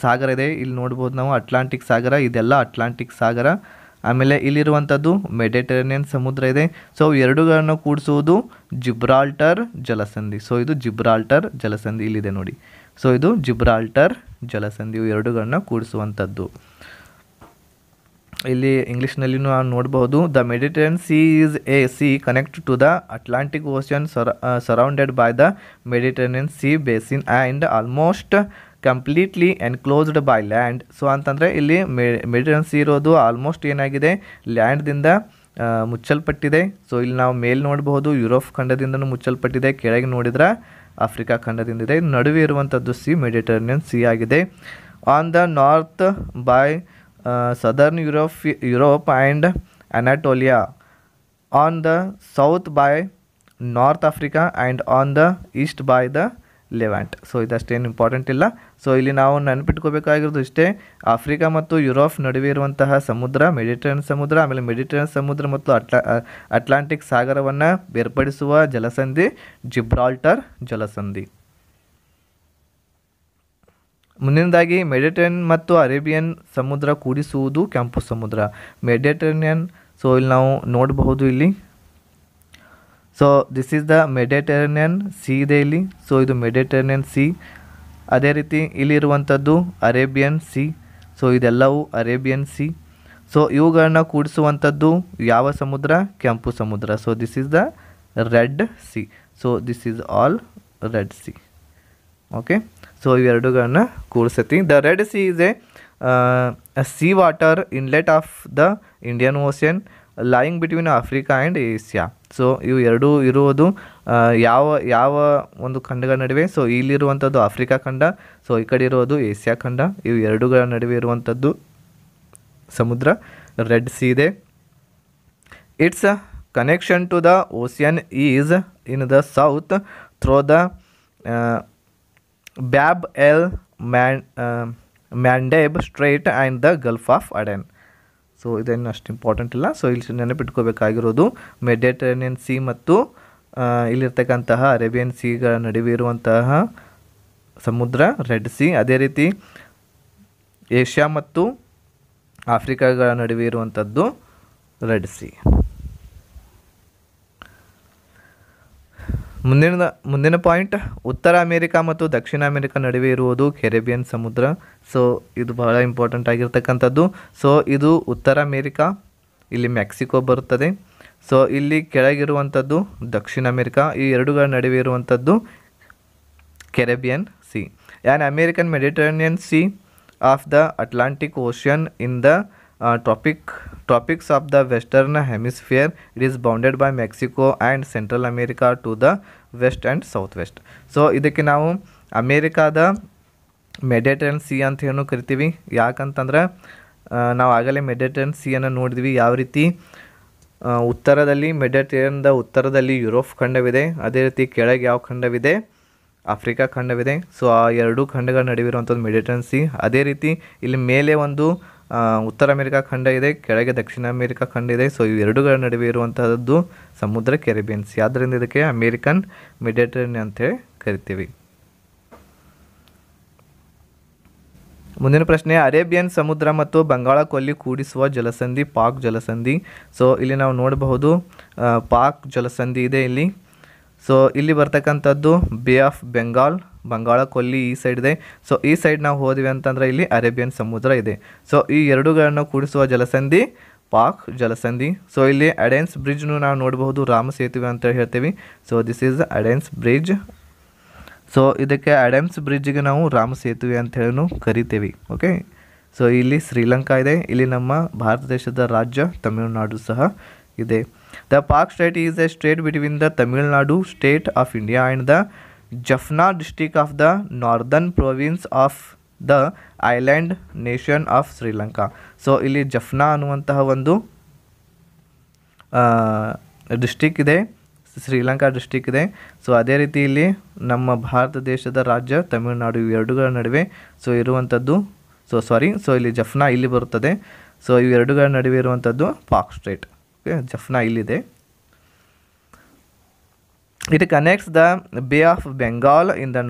ಸಾಗರ ಇದೆ. ಇಲ್ಲಿ ನೋಡ್ಬೋದು ನಾವು ಅಟ್ಲಾಂಟಿಕ್ ಸಾಗರ, ಇದೆಲ್ಲ ಅಟ್ಲಾಂಟಿಕ್ ಸಾಗರ. ಆಮೇಲೆ ಇಲ್ಲಿರುವಂಥದ್ದು ಮೆಡಿಟರೇನಿಯನ್ ಸಮುದ್ರ ಇದೆ. ಸೊ ಎರಡುಗಳನ್ನು ಕೂಡಿಸುವುದು ಜಿಬ್ರಾಲ್ಟರ್ ಜಲಸಂಧಿ. ಸೊ ಇದು ಜಿಬ್ರಾಲ್ಟರ್ ಜಲಸಂಧಿ ಇಲ್ಲಿದೆ ನೋಡಿ. ಸೊ ಇದು ಜಿಬ್ರಾಲ್ಟರ್ ಜಲಸಂಧಿ, ಇವು ಎರಡುಗಳನ್ನ ಕೂಡಿಸುವಂಥದ್ದು. ಇಲ್ಲಿ ಇಂಗ್ಲೀಷ್ನಲ್ಲಿ ನಾವು ನೋಡಬಹುದು. The Mediterranean sea is a sea connect to the Atlantic ocean surrounded by the Mediterranean sea basin and almost completely enclosed by land. So ಅಂತಂದರೆ ಇಲ್ಲಿ ಮೆಡಿಟರೇನಿಯನ್ ಸಿ ಇರೋದು ಆಲ್ಮೋಸ್ಟ್ ಏನಾಗಿದೆ, ಲ್ಯಾಂಡ್ದಿಂದ ಮುಚ್ಚಲ್ಪಟ್ಟಿದೆ. ಸೊ ಇಲ್ಲಿ ನಾವು ಮೇಲೆ ನೋಡಬಹುದು ಯುರೋಪ್ ಖಂಡದಿಂದನೂ ಮುಚ್ಚಲ್ಪಟ್ಟಿದೆ, ಕೆಳಗೆ ನೋಡಿದ್ರೆ ಆಫ್ರಿಕಾ ಖಂಡದಿಂದಿದೆ. ನಡುವೆ ಇರುವಂಥದ್ದು ಸಿ ಮೆಡಿಟರೇನಿಯನ್ ಸಿ ಆಗಿದೆ. On the north by southern Europe and Anatolia, on the south by North Africa and on the east by the Levant. So ಇದಷ್ಟೇನು ಇಂಪಾರ್ಟೆಂಟ್ ಇಲ್ಲ. ಸೊ ಇಲ್ಲಿ ನಾವು ನೆನಪಿಟ್ಕೋಬೇಕಾಗಿರೋದು ಇಷ್ಟೇ, ಆಫ್ರಿಕಾ ಮತ್ತು ಯುರೋಪ್ ನಡುವೆ ಇರುವಂತಹ ಸಮುದ್ರ ಮೆಡಿಟರೇನಿಯನ್ ಸಮುದ್ರ. ಆಮೇಲೆ ಮೆಡಿಟರೇನಿಯನ್ ಸಮುದ್ರ ಮತ್ತು ಅಟ್ಲಾಂಟಿಕ್ ಸಾಗರವನ್ನು ಬೇರ್ಪಡಿಸುವ ಜಲಸಂಧಿ ಜಿಬ್ರಾಲ್ಟರ್ ಜಲಸಂಧಿ. ಮುಂದಿನದಾಗಿ ಮೆಡಿಟರೇನಿಯನ್ ಮತ್ತು ಅರೇಬಿಯನ್ ಸಮುದ್ರ ಕೂಡಿಸುವುದು ಕೆಂಪು ಸಮುದ್ರ ಮೆಡಿಟರೇನಿಯನ್. ಸೊ ಇಲ್ಲಿ ನಾವು ನೋಡಬಹುದು ಇಲ್ಲಿ. So this is the Mediterranean sea ಇದೆ ಇಲ್ಲಿ. ಸೊ ಇದು ಮೆಡಿಟರೇನಿಯನ್ ಸಿ. ಅದೇ ರೀತಿ ಇಲ್ಲಿರುವಂಥದ್ದು ಅರೇಬಿಯನ್ ಸಿ. ಸೊ ಇದೆಲ್ಲವೂ ಅರೇಬಿಯನ್ ಸಿ. ಸೊ ಇವುಗಳನ್ನ ಕೂಡಿಸುವಂಥದ್ದು ಯಾವ ಸಮುದ್ರ, ಕೆಂಪು ಸಮುದ್ರ. So this is the red sea. So this is all red sea. Okay, so ಇವೆರಡುಗಳನ್ನ ಕೂಡಿಸತಿ. The red sea is a sea water inlet of the Indian ocean lying between Africa and Asia. So ಇವು ಎರಡೂ ಇರುವುದು ಯಾವ ಒಂದು ಖಂಡಗಳ ನಡುವೆ. So ಇಲ್ಲಿರುವಂಥದ್ದು Africa ಖಂಡ, ಸೊ ಈ ಕಡೆ ಇರೋದು ಏಷ್ಯಾ ಖಂಡ. ಇವು ಎರಡುಗಳ ನಡುವೆ ಇರುವಂಥದ್ದು ಸಮುದ್ರ ರೆಡ್ ಸಿ ಇದೆ. Its connection to the ocean is in the south through the Bab el Mandeb strait and the gulf of Aden. So ಇದೇನು ಅಷ್ಟು ಇಂಪಾರ್ಟೆಂಟ್ ಇಲ್ಲ. ಸೊ ಇಲ್ಲಿ ನೆನಪಿಟ್ಕೋಬೇಕಾಗಿರೋದು ಮೆಡಿಟರೇನಿಯನ್ ಸಿ ಮತ್ತು ಇಲ್ಲಿರ್ತಕ್ಕಂತಹ ಅರೇಬಿಯನ್ ಸೀಗಳ ನಡುವೆ ಇರುವಂತಹ ಸಮುದ್ರ ರೆಡ್ ಸಿ. ಅದೇ ರೀತಿ ಏಷ್ಯಾ ಮತ್ತು ಆಫ್ರಿಕಾಗಳ ನಡುವೆ ಇರುವಂಥದ್ದು ರೆಡ್ ಸಿ. ಮುಂದಿನ ಪಾಯಿಂಟ್, ಉತ್ತರ ಅಮೇರಿಕಾ ಮತ್ತು ದಕ್ಷಿಣ ಅಮೇರಿಕಾ ನಡುವೆ ಇರುವುದು ಕೆರೆಬಿಯನ್ ಸಮುದ್ರ. ಸೊ ಇದು ಬಹಳ ಇಂಪಾರ್ಟೆಂಟ್ ಆಗಿರ್ತಕ್ಕಂಥದ್ದು. ಸೊ ಇದು ಉತ್ತರ ಅಮೇರಿಕಾ, ಇಲ್ಲಿ ಮೆಕ್ಸಿಕೋ ಬರುತ್ತದೆ. ಸೊ ಇಲ್ಲಿ ಕೆಳಗಿರುವಂಥದ್ದು ದಕ್ಷಿಣ ಅಮೇರಿಕಾ, ಈ ಎರಡುಗಳ ನಡುವೆ ಇರುವಂಥದ್ದು Caribbean C. An American Mediterranean C of the Atlantic ocean in the tropics of the western hemisphere. It is bounded by Mexico and Central America to the west and southwest. So ಇದಕ್ಕೆ ನಾವು ಅಮೇರಿಕಾದ Mediterranean C ಅಂತ ಹೇಳಿ ಕರಿತೀವಿ. ಯಾಕಂತಂದ್ರೆ ನಾವು ಆಗಲೇ Mediterranean ಸಿಯನ್ನು ನೋಡಿದ್ವಿ. ಯಾವ ರೀತಿ ಉತ್ತರದಲ್ಲಿ ಮೆಡಿಟರೇನಿಯನ್ದ ಉತ್ತರದಲ್ಲಿ ಯುರೋಪ್ ಖಂಡವಿದೆ, ಅದೇ ರೀತಿ ಕೆಳಗೆ ಯಾವ ಖಂಡವಿದೆ, ಆಫ್ರಿಕಾ ಖಂಡವಿದೆ. ಸೊ ಆ ಎರಡೂ ಖಂಡಗಳ ನಡುವೆ ಇರುವಂಥದ್ದು ಮೆಡಿಟರೇನಿಯನ್ ಸಿ. ಅದೇ ರೀತಿ ಇಲ್ಲಿ ಮೇಲೆ ಒಂದು ಉತ್ತರ ಅಮೇರಿಕಾ ಖಂಡ ಇದೆ, ಕೆಳಗೆ ದಕ್ಷಿಣ ಅಮೇರಿಕಾ ಖಂಡ ಇದೆ. ಸೊ ಇವು ಎರಡುಗಳ ನಡುವೆ ಇರುವಂತಹದ್ದು ಸಮುದ್ರ ಕೆರೆಬಿಯನ್ ಸಿ. ಆದ್ದರಿಂದ ಇದಕ್ಕೆ ಅಮೇರಿಕನ್ ಮೆಡಿಟರೇನಿಯನ್ ಅಂತೇಳಿ ಕರಿತೀವಿ. ಮುಂದಿನ ಪ್ರಶ್ನೆ, ಅರೇಬಿಯನ್ ಸಮುದ್ರ ಮತ್ತು ಬಂಗಾಳ ಕೊಲ್ಲಿ ಕೂಡಿಸುವ ಜಲಸಂಧಿ ಪಾಕ್ ಜಲಸಂಧಿ. ಸೊ ಇಲ್ಲಿ ನಾವು ನೋಡಬಹುದು ಪಾಕ್ ಜಲಸಂಧಿ ಇದೆ ಇಲ್ಲಿ. ಸೊ ಇಲ್ಲಿ ಬರ್ತಕ್ಕಂಥದ್ದು ಬೇ ಆಫ್ ಬೆಂಗಾಲ್, ಬಂಗಾಳ ಕೊಲ್ಲಿ ಈ ಸೈಡ್ ಇದೆ. ಸೊ ಈ ಸೈಡ್ ನಾವು ಹೋದ್ವಿ ಅಂತಂದರೆ ಇಲ್ಲಿ ಅರೇಬಿಯನ್ ಸಮುದ್ರ ಇದೆ. ಸೊ ಈ ಎರಡುಗಳನ್ನು ಕೂಡಿಸುವ ಜಲಸಂಧಿ ಪಾಕ್ ಜಲಸಂಧಿ. ಸೊ ಇಲ್ಲಿ ಅಡೆನ್ಸ್ ಬ್ರಿಡ್ಜ್ನು ನಾವು ನೋಡಬಹುದು, ರಾಮ ಸೇತುವೆ ಅಂತ ಹೇಳ್ತೀವಿ. So this is Adam's bridge. So ಇದಕ್ಕೆ ಅಡೆನ್ಸ್ ಬ್ರಿಡ್ಜ್ಗೆ ನಾವು ರಾಮ ಸೇತುವೆ ಅಂತ ಹೇಳಿ ಕರಿತೇವೆ. ಓಕೆ. ಸೊ ಇಲ್ಲಿ ಶ್ರೀಲಂಕಾ ಇದೆ, ಇಲ್ಲಿ ನಮ್ಮ ಭಾರತ ದೇಶದ ರಾಜ್ಯ ತಮಿಳುನಾಡು ಸಹ ಇದೆ. The Palk strait is a strait between the Tamil Nadu state of India and the Jaffna district of the northern province of the island nation of Sri Lanka. So ಇಲ್ಲಿ ಜಫ್ನಾ ಅನ್ನುವಂತಹ ಒಂದು ಡಿಸ್ಟ್ರಿಕ್ ಇದೆ, ಶ್ರೀಲಂಕಾ ಡಿಸ್ಟ್ರಿಕ್ ಇದೆ. ಸೊ ಅದೇ ರೀತಿ ಇಲ್ಲಿ ನಮ್ಮ ಭಾರತ ದೇಶದ ರಾಜ್ಯ ತಮಿಳುನಾಡು, ಇವೆರಡುಗಳ ನಡುವೆ ಸೊ ಇರುವಂಥದ್ದು ಸೊ ಇಲ್ಲಿ ಜಫ್ನಾ ಇಲ್ಲಿ ಬರುತ್ತದೆ. ಸೊ ಇವೆರಡುಗಳ ನಡುವೆ ಇರುವಂಥದ್ದು ಪಾಕ್ ಸ್ಟೇಟ್. ಓಕೆ, ಜಫ್ನಾ ಇಲ್ಲಿದೆ. It connects the Bay of Bengal in the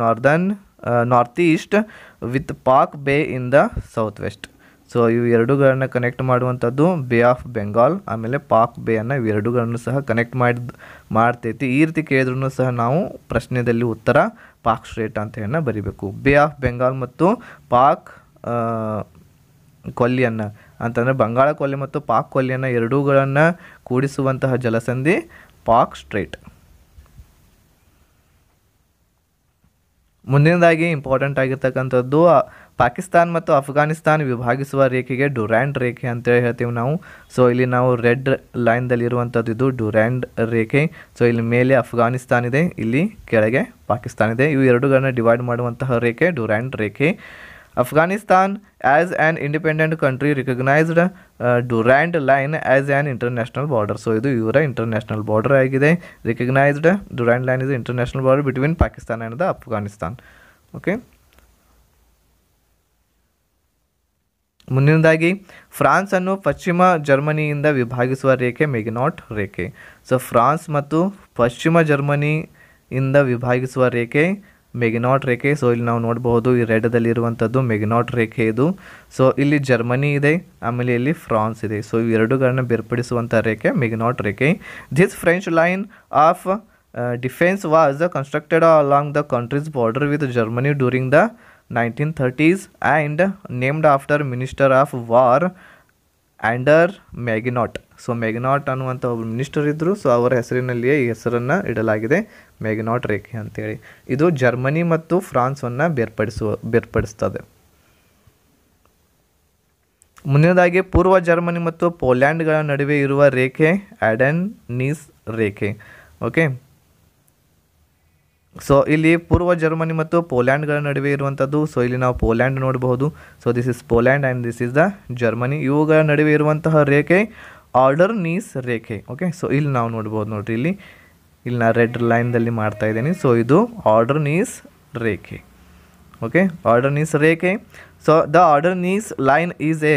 northeast with Pak Bay in the southwest. So ಇವು ಎರಡುಗಳನ್ನು ಕನೆಕ್ಟ್ ಮಾಡುವಂಥದ್ದು ಬೇ ಆಫ್ ಬೆಂಗಾಲ್, ಆಮೇಲೆ ಪಾಕ್ ಬೇಯನ್ನು ಇವೆರಡುಗಳನ್ನು ಸಹ ಕನೆಕ್ಟ್ ಮಾಡ್ತೈತಿ. ಈ ರೀತಿ ಕೇಳಿದ್ರೂ ಸಹ ನಾವು ಪ್ರಶ್ನೆಯಲ್ಲಿ ಉತ್ತರ ಪಾಕ್ ಸ್ಟೇಟ್ ಅಂತ ಹೇಳಿ ಬರೀಬೇಕು. ಬೇ ಆಫ್ ಬೆಂಗಾಲ್ ಮತ್ತು ಪಾಕ್ ಕೊಲ್ಲಿಯನ್ನು ಅಂತಂದರೆ ಬಂಗಾಳ ಕೊಲ್ಲಿ ಮತ್ತು ಪಾಕ್ ಕೊಲ್ಲಿಯನ್ನು ಎರಡೂಗಳನ್ನು ಕೂಡಿಸುವಂತಹ ಜಲಸಂಧಿ ಪಾಕ್ ಸ್ಟ್ರೇಟ್. ಮುಂದಿನದಾಗಿ ಇಂಪಾರ್ಟೆಂಟ್ ಆಗಿರ್ತಕ್ಕಂಥದ್ದು ಪಾಕಿಸ್ತಾನ್ ಮತ್ತು ಅಫ್ಘಾನಿಸ್ತಾನ್ ವಿಭಾಗಿಸುವ ರೇಖೆಗೆ ಡ್ಯುರಾಂಡ್ ರೇಖೆ ಅಂತೇಳಿ ಹೇಳ್ತೀವಿ ನಾವು. ಸೊ ಇಲ್ಲಿ ನಾವು ರೆಡ್ ಲೈನ್ದಲ್ಲಿ ಇರುವಂಥದ್ದು ಇದು ಡ್ಯುರಾಂಡ್ ರೇಖೆ. ಸೊ ಇಲ್ಲಿ ಮೇಲೆ ಅಫ್ಘಾನಿಸ್ತಾನ್ ಇದೆ, ಇಲ್ಲಿ ಕೆಳಗೆ ಪಾಕಿಸ್ತಾನ್ ಇದೆ. ಇವು ಎರಡುಗಳನ್ನ ಡಿವೈಡ್ ಮಾಡುವಂತಹ ರೇಖೆ ಡ್ಯುರಾಂಡ್ ರೇಖೆ. Afghanistan as an independent country recognised Durand line as an international border. So ಇದು ಇವರ ಇಂಟರ್ನ್ಯಾಷನಲ್ ಬಾರ್ಡರ್ ಆಗಿದೆ. Recognised Durand line is international border between Pakistan and the Afghanistan. Okay. ಮುಂದಿನದಾಗಿ ಫ್ರಾನ್ಸನ್ನು ಪಶ್ಚಿಮ ಜರ್ಮನಿಯಿಂದ ವಿಭಾಗಿಸುವ ರೇಖೆ ಮೆಗಿನಾಟ್ ರೇಖೆ. ಸೊ ಫ್ರಾನ್ಸ್ ಮತ್ತು ಪಶ್ಚಿಮ ಜರ್ಮನಿಯಿಂದ ವಿಭಾಗಿಸುವ ರೇಖೆ ಮೆಗಿನಾಟ್ ರೇಖೆ. ಸೊ ಇಲ್ಲಿ ನಾವು ನೋಡಬಹುದು ಈ ರೆಡ್ದಲ್ಲಿ ಇರುವಂಥದ್ದು ಮೆಗಿನಾಟ್ ರೇಖೆ ಇದು. ಸೊ ಇಲ್ಲಿ ಜರ್ಮನಿ ಇದೆ, ಆಮೇಲೆ ಇಲ್ಲಿ ಫ್ರಾನ್ಸ್ ಇದೆ. ಸೊ ಇವೆರಡುಗಳನ್ನ ಬೇರ್ಪಡಿಸುವಂಥ ರೇಖೆ ಮೆಗಿನಾಟ್ ರೇಖೆ. This French line of defence was constructed along the countries border with Germany during the 1930s and named after Minister of War André Maginot. So Maginot ಅನ್ನುವಂಥ ಒಬ್ಬರು minister ಇದ್ದರು. So ಅವರ ಹೆಸರಿನಲ್ಲಿಯೇ ಈ ಹೆಸರನ್ನು ಇಡಲಾಗಿದೆ ಮೆಗಿನಾಟ್ ರೇಖೆ ಅಂತೇಳಿ. ಇದು ಜರ್ಮನಿ ಮತ್ತು ಫ್ರಾನ್ಸನ್ನು ಬೇರ್ಪಡಿಸ್ತದೆ. ಮುಂದಿನದಾಗಿ ಪೂರ್ವ ಜರ್ಮನಿ ಮತ್ತು ಪೋಲ್ಯಾಂಡ್ಗಳ ನಡುವೆ ಇರುವ ರೇಖೆ ಆ್ಯಡನ್ ನೀಸ್ ರೇಖೆ. ಓಕೆ. ಸೊ ಇಲ್ಲಿ ಪೂರ್ವ ಜರ್ಮನಿ ಮತ್ತು ಪೋಲ್ಯಾಂಡ್ಗಳ ನಡುವೆ ಇರುವಂಥದ್ದು. ಸೊ ಇಲ್ಲಿ ನಾವು ಪೋಲ್ಯಾಂಡ್ ನೋಡಬಹುದು. So this is Poland and this is the Germany. ಇವುಗಳ ನಡುವೆ ಇರುವಂತಹ ರೇಖೆ ಆರ್ಡರ್ ನೀಸ್ ರೇಖೆ. ಓಕೆ. ಸೊ ಇಲ್ಲಿ ನಾವು ನೋಡ್ಬೋದು ನೋಡಿರಿ, ಇಲ್ಲಿ ನಾನು ರೆಡ್ ಲೈನ್ದಲ್ಲಿ ಮಾಡ್ತಾ ಇದ್ದೀನಿ. ಸೊ ಇದು ಆರ್ಡರ್ ನೀಸ್ ರೇಖೆ. ಓಕೆ ಆರ್ಡರ್ನೀಸ್ ರೇಖೆ. So the Oder Neisse line is a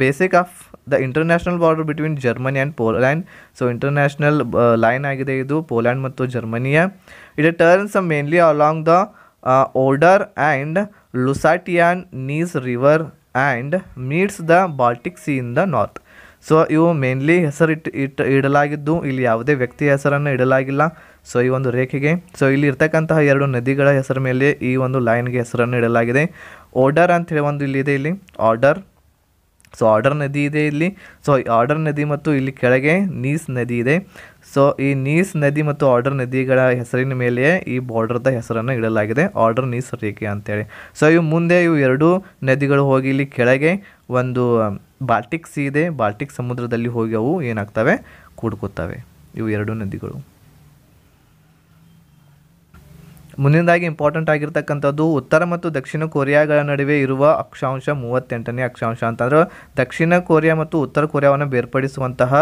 basic of the international border between Germany and Poland. So international line ಆಗಿದೆ ಇದು ಪೋಲ್ಯಾಂಡ್ ಮತ್ತು ಜರ್ಮನಿಯ. It turns mainly along the Oder and Lusatian Neisse river and meets the Baltic sea in the north. So ಇವು mainly ಇಡಲಾಗಿದ್ದು ಇಲ್ಲಿ ಯಾವುದೇ ವ್ಯಕ್ತಿಯ ಹೆಸರನ್ನು ಇಡಲಾಗಿಲ್ಲ. ಸೊ ಈ ಒಂದು ರೇಖೆಗೆ ಸೊ ಇಲ್ಲಿ ಇರ್ತಕ್ಕಂತಹ 2 ನದಿಗಳ ಹೆಸರ ಮೇಲೆ ಈ ಒಂದು ಲೈನ್ಗೆ ಹೆಸರನ್ನು ಇಡಲಾಗಿದೆ. ಓಡರ್ ಅಂಥೇಳಿ ಒಂದು ಇಲ್ಲಿದೆ, ಇಲ್ಲಿ ಆರ್ಡರ್. ಸೊ ಆರ್ಡರ್ ನದಿ ಇದೆ ಇಲ್ಲಿ. ಸೊ ಆರ್ಡರ್ ನದಿ ಮತ್ತು ಇಲ್ಲಿ ಕೆಳಗೆ ನೀಸ್ ನದಿ ಇದೆ. ಸೊ ಈ ನೀಸ್ ನದಿ ಮತ್ತು ಆರ್ಡರ್ ನದಿಗಳ ಹೆಸರಿನ ಮೇಲೆ ಈ ಬಾರ್ಡರ್ದ ಹೆಸರನ್ನು ಇಡಲಾಗಿದೆ, ಆರ್ಡರ್ ನೀಸ್ ರೇಖೆ ಅಂತೇಳಿ. ಸೊ ಇವು ಮುಂದೆ ಇವು 2 ನದಿಗಳು ಹೋಗಿ ಇಲ್ಲಿ ಕೆಳಗೆ ಒಂದು ಬಾಲ್ಟಿಕ್ ಸಿ ಇದೆ, ಬಾಲ್ಟಿಕ್ ಸಮುದ್ರದಲ್ಲಿ ಹೋಗಿ ಅವು ಏನಾಗ್ತವೆ, ಕೂಡ್ಕೋತವೆ ಇವು 2 ನದಿಗಳು. ಮುಂದಿನದಾಗಿ ಇಂಪಾರ್ಟೆಂಟ್ ಆಗಿರ್ತಕ್ಕಂಥದ್ದು ಉತ್ತರ ಮತ್ತು ದಕ್ಷಿಣ ಕೊರಿಯಾಗಳ ನಡುವೆ ಇರುವ ಅಕ್ಷಾಂಶ 38ನೇ ಅಕ್ಷಾಂಶ ಅಂತಂದ್ರೆ ದಕ್ಷಿಣ ಕೊರಿಯಾ ಮತ್ತು ಉತ್ತರ ಕೊರಿಯಾವನ್ನು ಬೇರ್ಪಡಿಸುವಂತಹ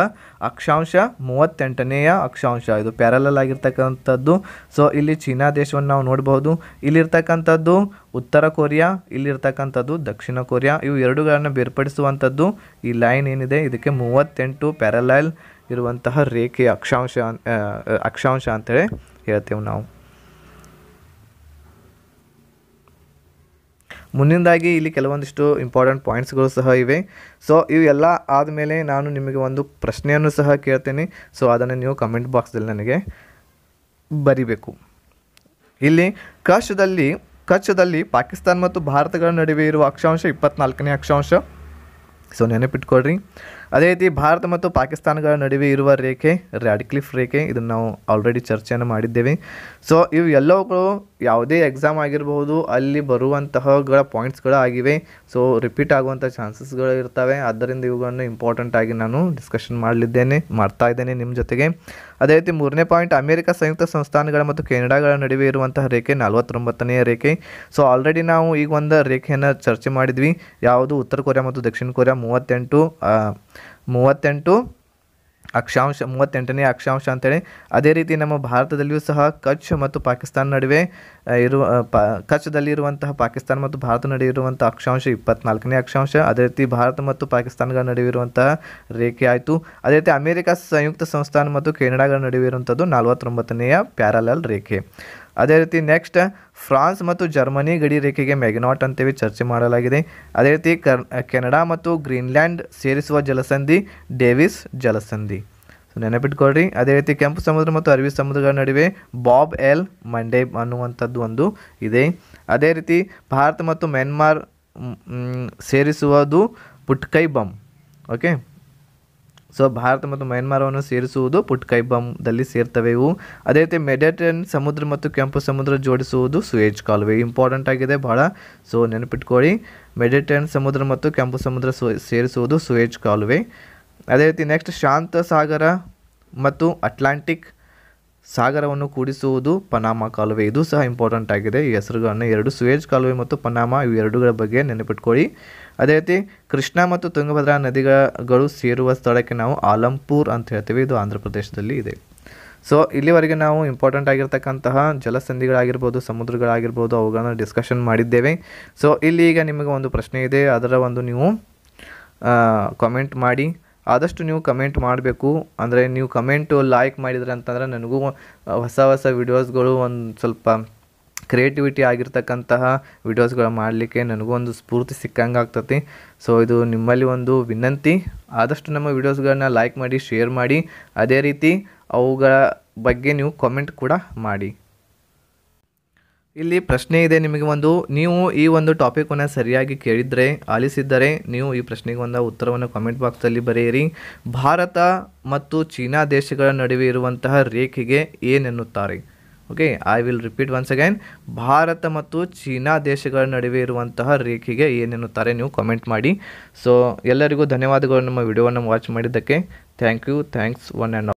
ಅಕ್ಷಾಂಶ 38ನೇಯ ಅಕ್ಷಾಂಶ. ಇದು ಪ್ಯಾರಲಲ್ ಆಗಿರ್ತಕ್ಕಂಥದ್ದು. ಸೊ ಇಲ್ಲಿ ಚೀನಾ ದೇಶವನ್ನು ನಾವು ನೋಡಬಹುದು. ಇಲ್ಲಿರ್ತಕ್ಕಂಥದ್ದು ಉತ್ತರ ಕೊರಿಯಾ, ಇಲ್ಲಿರ್ತಕ್ಕಂಥದ್ದು ದಕ್ಷಿಣ ಕೊರಿಯಾ. ಇವು 2ಗಳನ್ನು ಬೇರ್ಪಡಿಸುವಂಥದ್ದು ಈ ಲೈನ್ ಏನಿದೆ ಇದಕ್ಕೆ 38 ಪ್ಯಾರಲಲ್ ಇರುವಂತಹ ರೇಖೆ ಅಕ್ಷಾಂಶ ಅಂತೇಳಿ ಹೇಳ್ತೇವೆ ನಾವು. ಮುಂದಿನದಾಗಿ ಇಲ್ಲಿ ಕೆಲವೊಂದಿಷ್ಟು ಇಂಪಾರ್ಟೆಂಟ್ ಪಾಯಿಂಟ್ಸ್ಗಳು ಸಹ ಇವೆ. ಸೊ ಇವೆಲ್ಲ ಆದಮೇಲೆ ನಾನು ನಿಮಗೆ ಒಂದು ಪ್ರಶ್ನೆಯನ್ನು ಸಹ ಕೇಳ್ತೇನೆ. ಸೊ ಅದನ್ನು ನೀವು ಕಮೆಂಟ್ ಬಾಕ್ಸ್ದಲ್ಲಿ ನನಗೆ ಬರಿಬೇಕು. ಇಲ್ಲಿ ಕಚ್ದಲ್ಲಿ ಪಾಕಿಸ್ತಾನ ಮತ್ತು ಭಾರತಗಳ ನಡುವೆ ಇರುವ ಅಕ್ಷಾಂಶ 24ನೇ ಅಕ್ಷಾಂಶ. ಸೊ ನೆನಪಿಟ್ಕೊಳ್ರಿ. ಅದೇ ರೀತಿ ಭಾರತ ಮತ್ತು ಪಾಕಿಸ್ತಾನಗಳ ನಡುವೆ ಇರುವ ರೇಖೆ ರ್ಯಾಡ್ಕ್ಲಿಫ್ ರೇಖೆ, ಇದನ್ನು ನಾವು ಆಲ್ರೆಡಿ ಚರ್ಚೆಯನ್ನು ಮಾಡಿದ್ದೇವೆ. ಸೊ ಇವು ಎಲ್ಲವುಗಳು ಯಾವುದೇ ಎಕ್ಸಾಮ್ ಆಗಿರಬಹುದು ಅಲ್ಲಿ ಬರುವಂತಹಗಳ ಪಾಯಿಂಟ್ಸ್ಗಳು ಆಗಿವೆ. ಸೊ ರಿಪೀಟ್ ಆಗುವಂಥ ಚಾನ್ಸಸ್ಗಳು ಇರ್ತವೆ. ಆದ್ದರಿಂದ ಇವುಗಳನ್ನು ಇಂಪಾರ್ಟೆಂಟ್ ಆಗಿ ನಾನು ಡಿಸ್ಕಷನ್ ಮಾಡ್ತಾ ಇದ್ದೇನೆ ನಿಮ್ಮ ಜೊತೆಗೆ. ಅದೇ ರೀತಿ 3ನೇ ಪಾಯಿಂಟ್, ಅಮೆರಿಕ ಸಂಯುಕ್ತ ಸಂಸ್ಥಾನಗಳ ಮತ್ತು ಕೆನಡಾಗಳ ನಡುವೆ ಇರುವಂತಹ ರೇಖೆ 49ನೇ ರೇಖೆ. ಸೊ ಆಲ್ರೆಡಿ ನಾವು ಈಗ ಒಂದು ರೇಖೆಯನ್ನು ಚರ್ಚೆ ಮಾಡಿದ್ವಿ, ಯಾವುದು ಉತ್ತರ ಕೊರಿಯಾ ಮತ್ತು ದಕ್ಷಿಣ ಕೊರಿಯಾ 38ನೇ ಅಕ್ಷಾಂಶ ಅಂತೇಳಿ. ಅದೇ ರೀತಿ ನಮ್ಮ ಭಾರತದಲ್ಲಿಯೂ ಸಹ ಕಚ್ ಮತ್ತು ಪಾಕಿಸ್ತಾನ ನಡುವೆ ಕಚ್ದಲ್ಲಿರುವಂತಹ ಪಾಕಿಸ್ತಾನ ಮತ್ತು ಭಾರತ ನಡುವೆ ಇರುವಂಥ ಅಕ್ಷಾಂಶ 24ನೇ ಅಕ್ಷಾಂಶ. ಅದೇ ರೀತಿ ಭಾರತ ಮತ್ತು ಪಾಕಿಸ್ತಾನಗಳ ನಡುವೆ ಇರುವಂತಹ ರೇಖೆ ಆಯಿತು. ಅದೇ ರೀತಿ ಅಮೆರಿಕ ಸಂಯುಕ್ತ ಸಂಸ್ಥಾನ ಮತ್ತು ಕೆನಡಾಗಳ ನಡುವೆ ಇರುವಂಥದ್ದು 49ನೇಯ ಪ್ಯಾರಲಲ್ ರೇಖೆ. ಅದೇ ರೀತಿ ನೆಕ್ಸ್ಟ್ ಫ್ರಾನ್ಸ್ ಮತ್ತು ಜರ್ಮನಿ ಗಡಿ ರೇಖೆಗೆ ಮ್ಯಾಗ್ನಾಟ್ ಅಂತೇಳಿ ಚರ್ಚೆ ಮಾಡಲಾಗಿದೆ. ಅದೇ ರೀತಿ ಕೆನಡಾ ಮತ್ತು ಗ್ರೀನ್ಲ್ಯಾಂಡ್ ಸೇರಿಸುವ ಜಲಸಂಧಿ ಡೇವಿಸ್ ಜಲಸಂಧಿ. ಸೊ ನೆನಪಿಟ್ಕೊಳ್ರಿ. ಅದೇ ರೀತಿ ಕೆಂಪು ಸಮುದ್ರ ಮತ್ತು ಅರಬ್ಬಿ ಸಮುದ್ರಗಳ ನಡುವೆ ಬಾಬ್ ಎಲ್ ಮಂಡೇಬ್ ಅನ್ನುವಂಥದ್ದು ಒಂದು ಇದೆ. ಅದೇ ರೀತಿ ಭಾರತ ಮತ್ತು ಮ್ಯಾನ್ಮಾರ್ ಸೇರಿಸುವುದು ಪುಟ್ಕೈಬಮ್. ಓಕೆ, ಸೊ ಭಾರತ ಮತ್ತು ಮ್ಯಾನ್ಮಾರವನ್ನು ಸೇರಿಸುವುದು ಪುಟ್ಕೈಬಮ್ದಲ್ಲಿ ಸೇರ್ತವೆ ಇವು. ಅದೇ ರೀತಿ ಮೆಡಿಟರೇನಿಯನ್ ಸಮುದ್ರ ಮತ್ತು ಕೆಂಪು ಸಮುದ್ರ ಜೋಡಿಸುವುದು ಸುಯೇಜ್ ಕಾಲುವೆ. ಇಂಪಾರ್ಟೆಂಟ್ ಆಗಿದೆ ಭಾಳ. ಸೊ ನೆನಪಿಟ್ಕೊಳ್ಳಿ, ಮೆಡಿಟರೇನಿಯನ್ ಸಮುದ್ರ ಮತ್ತು ಕೆಂಪು ಸಮುದ್ರ ಸೇರಿಸುವುದು ಸುಯೇಜ್ ಕಾಲುವೆ. ಅದೇ ರೀತಿ ನೆಕ್ಸ್ಟ್ ಶಾಂತ ಸಾಗರ ಮತ್ತು ಅಟ್ಲಾಂಟಿಕ್ ಸಾಗರವನ್ನು ಕೂಡಿಸುವುದು ಪನಾಮ ಕಾಲುವೆ. ಇದು ಸಹ ಇಂಪಾರ್ಟೆಂಟ್ ಆಗಿದೆ. ಈ ಹೆಸರುಗಳನ್ನು 2 ಸುಯೇಜ್ ಕಾಲುವೆ ಮತ್ತು ಪನಾಮ ಇವು 2ಗಳ ಬಗ್ಗೆ ನೆನಪಿಟ್ಕೊಳ್ಳಿ. ಅದೇ ರೀತಿ ಕೃಷ್ಣ ಮತ್ತು ತುಂಗಭದ್ರಾ ನದಿಗಳು ಸೇರುವ ಸ್ಥಳಕ್ಕೆ ನಾವು ಆಲಂಪುರ್ ಅಂತ ಹೇಳ್ತೀವಿ. ಇದು ಆಂಧ್ರ ಪ್ರದೇಶದಲ್ಲಿ ಇದೆ. ಸೊ ಇಲ್ಲಿವರೆಗೆ ನಾವು ಇಂಪಾರ್ಟೆಂಟ್ ಆಗಿರ್ತಕ್ಕಂತಹ ಜಲಸಂಧಿಗಳಾಗಿರ್ಬೋದು, ಸಮುದ್ರಗಳಾಗಿರ್ಬೋದು, ಅವುಗಳನ್ನು ಡಿಸ್ಕಷನ್ ಮಾಡಿದ್ದೇವೆ. ಸೊ ಇಲ್ಲಿ ಈಗ ನಿಮಗೆ ಒಂದು ಪ್ರಶ್ನೆ ಇದೆ, ಅದರ ಒಂದು ನೀವು ಕಮೆಂಟ್ ಮಾಡಿ. ಆದಷ್ಟು ನೀವು ಕಮೆಂಟ್ ಮಾಡಬೇಕು. ಅಂದರೆ ನೀವು ಕಮೆಂಟು ಲೈಕ್ ಮಾಡಿದ್ರೆ ಅಂತಂದರೆ ನನಗೂ ಹೊಸ ವಿಡಿಯೋಸ್ಗಳು ಒಂದು ಸ್ವಲ್ಪ ಕ್ರಿಯೇಟಿವಿಟಿ ಆಗಿರ್ತಕ್ಕಂತಹ ವಿಡಿಯೋಸ್ಗಳು ಮಾಡಲಿಕ್ಕೆ ನನಗೂ ಒಂದು ಸ್ಫೂರ್ತಿ ಸಿಕ್ಕಂಗೆ ಆಗ್ತತಿ. ಸೊ ಇದು ನಿಮ್ಮಲ್ಲಿ ಒಂದು ವಿನಂತಿ, ಆದಷ್ಟು ನಮ್ಮ ವಿಡಿಯೋಸ್ಗಳನ್ನ ಲೈಕ್ ಮಾಡಿ, ಶೇರ್ ಮಾಡಿ. ಅದೇ ರೀತಿ ಅವುಗಳ ಬಗ್ಗೆ ನೀವು ಕಾಮೆಂಟ್ ಕೂಡ ಮಾಡಿ. ಇಲ್ಲಿ ಪ್ರಶ್ನೆ ಇದೆ ನಿಮಗೆ ಒಂದು, ನೀವು ಈ ಒಂದು ಟಾಪಿಕನ್ನು ಸರಿಯಾಗಿ ಕೇಳಿದರೆ, ಆಲಿಸಿದ್ದರೆ ನೀವು ಈ ಪ್ರಶ್ನೆಗೆ ಒಂದು ಉತ್ತರವನ್ನು ಕಾಮೆಂಟ್ ಬಾಕ್ಸಲ್ಲಿ ಬರೆಯಿರಿ. ಭಾರತ ಮತ್ತು ಚೀನಾ ದೇಶಗಳ ನಡುವೆ ಇರುವಂತಹ ರೇಖೆಗೆ ಏನೆನ್ನುತ್ತಾರೆ? Okay, I will repeat once again. Bharat ಮತ್ತು ಚೀನಾ ದೇಶಗಳ ನಡುವೆ ಇರುವಂತಹ ರೇಖೆಗೆ ಏನೆನ್ನುತ್ತಾರೆ ನೀವು ಕಾಮೆಂಟ್ ಮಾಡಿ. ಸೊ ಎಲ್ಲರಿಗೂ ಧನ್ಯವಾದಗಳು ನಮ್ಮ ವಿಡಿಯೋವನ್ನು ವಾಚ್ ಮಾಡಿದ್ದಕ್ಕೆ. Thanks one and all.